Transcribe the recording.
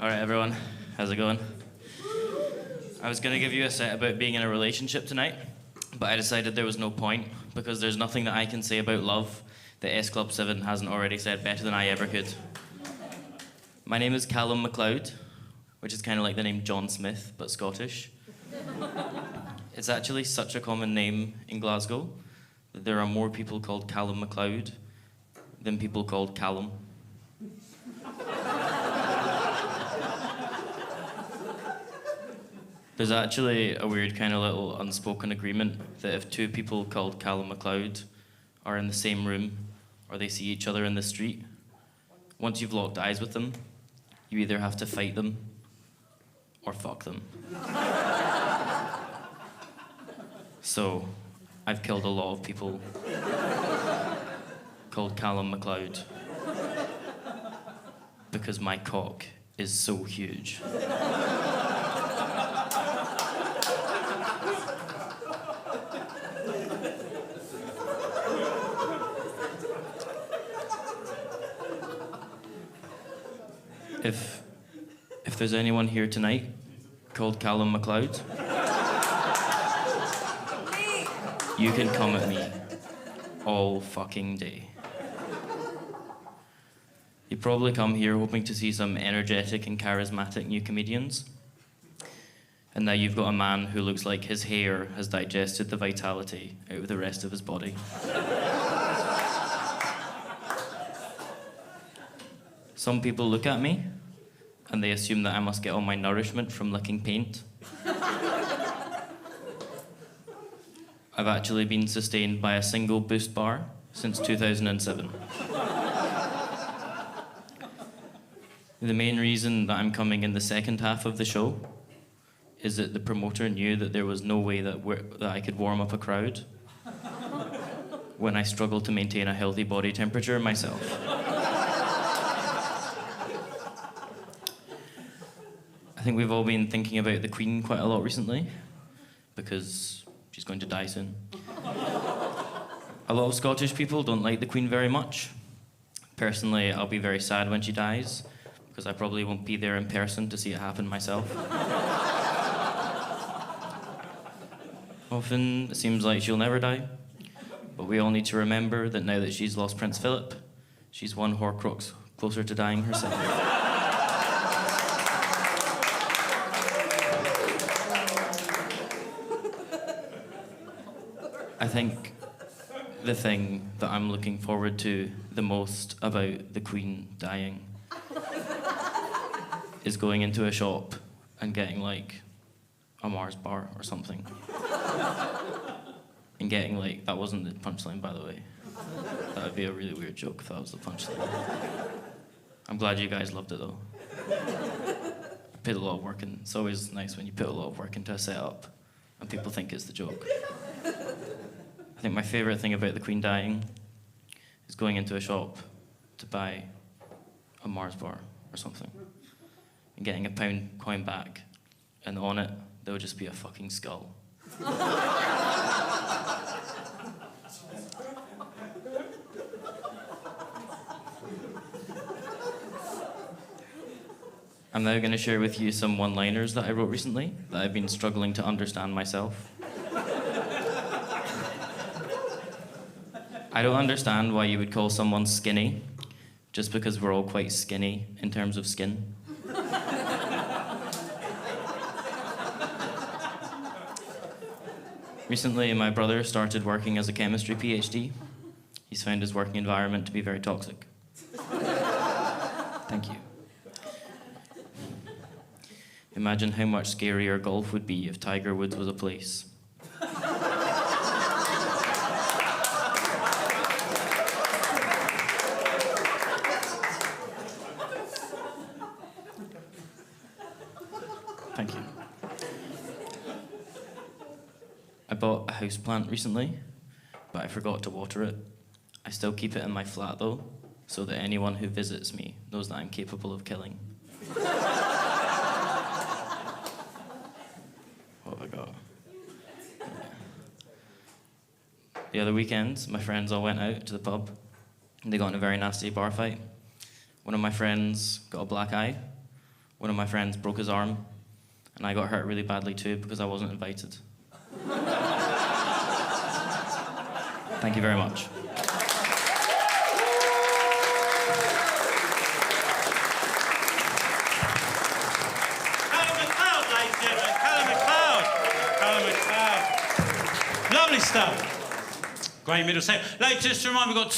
All right, everyone. How's it going? I was going to give you a set about being in a relationship tonight, but I decided there was no point because there's nothing that I can say about love that S Club 7 hasn't already said better than I ever could. My name is CALUM MACLEOD, which is kind of like the name John Smith, but Scottish. It's actually such a common name in Glasgow that there are more people called CALUM MACLEOD than people called Callum. There's actually a weird kind of little unspoken agreement that if two people called CALUM MACLEOD are in the same room or they see each other in the street, once you've locked eyes with them, you either have to fight them or fuck them. So, I've killed a lot of people called CALUM MACLEOD because my cock is so huge. If there's anyone here tonight called CALUM MACLEOD, you can come at me all fucking day. You probably come here hoping to see some energetic and charismatic new comedians, and now you've got a man who looks like his hair has digested the vitality out of the rest of his body. Some people look at me and they assume that I must get all my nourishment from licking paint. I've actually been sustained by a single Boost bar since 2007. The main reason that I'm coming in the second half of the show is that the promoter knew that there was no way that I could warm up a crowd when I struggle to maintain a healthy body temperature myself. I think we've all been thinking about the Queen quite a lot recently because she's going to die soon. A lot of Scottish people don't like the Queen very much. Personally, I'll be very sad when she dies because I probably won't be there in person to see it happen myself. Often, it seems like she'll never die, but we all need to remember that now that she's lost Prince Philip, she's one Horcrux closer to dying herself. I think the thing that I'm looking forward to the most about the Queen dying is going into a shop and getting like a Mars bar or something. And getting like, that wasn't the punchline, by the way. That would be a really weird joke if that was the punchline. I'm glad you guys loved it though. I put a lot of work in. It's always nice when you put a lot of work into a setup and people think it's the joke. I think my favourite thing about the Queen dying is going into a shop to buy a Mars bar or something and getting a £1 coin back, and on it there will just be a fucking skull. I'm now going to share with you some one-liners that I wrote recently that I've been struggling to understand myself. I don't understand why you would call someone skinny just because we're all quite skinny in terms of skin. Recently, my brother started working as a chemistry PhD. He's found his working environment to be very toxic. Thank you. Imagine how much scarier golf would be if Tiger Woods was a place. Thank you. I bought a houseplant recently, but I forgot to water it. I still keep it in my flat though, so that anyone who visits me knows that I'm capable of killing. What have I got? The other weekend, my friends all went out to the pub, and they got in a very nasty bar fight. One of my friends got a black eye, one of my friends broke his arm, and I got hurt really badly too because I wasn't invited. Thank you very much. CALUM MACLEOD, ladies and gentlemen. CALUM MACLEOD. CALUM MACLEOD. Lovely stuff. Great middle section. Ladies, just to remind, we've got